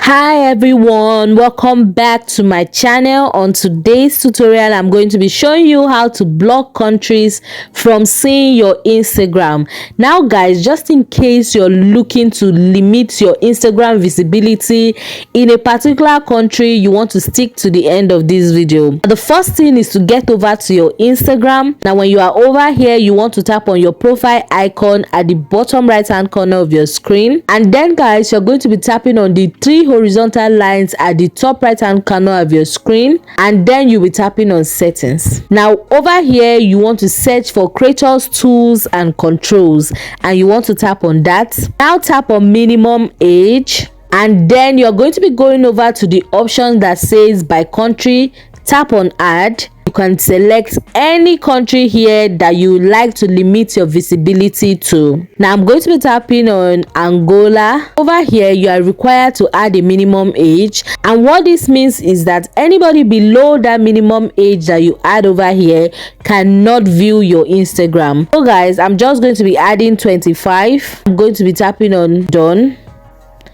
Hi everyone, welcome back to my channel. On today's tutorial I'm going to be showing you how to block countries from seeing your Instagram. Now guys, just in case you're looking to limit your Instagram visibility in a particular country, you want to stick to the end of this video. The first thing is to get over to your Instagram. Now when you are over here, you want to tap on your profile icon at the bottom right hand corner of your screen, and then guys, you're going to be tapping on the three horizontal lines at the top right hand corner of your screen, and then you'll be tapping on settings. Now over here you want to search for creators, tools and controls, and you want to tap on that. Now tap on minimum age, and then you're going to be going over to the option that says by country. Tap on add. You can select any country here that you would like to limit your visibility to. Now I'm going to be tapping on Angola. Over here you are required to add a minimum age, and what this means is that anybody below that minimum age that you add over here cannot view your Instagram. So guys, I'm just going to be adding 25. I'm going to be tapping on done.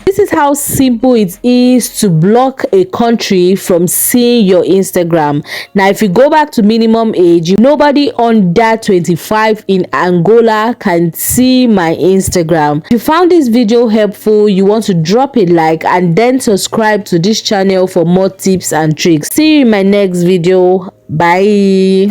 This is how simple it is to block a country from seeing your Instagram. Now if you go back to minimum age, nobody under 25 in Angola can see my Instagram. If you found this video helpful, you want to drop a like and then subscribe to this channel for more tips and tricks. See you in my next video. Bye.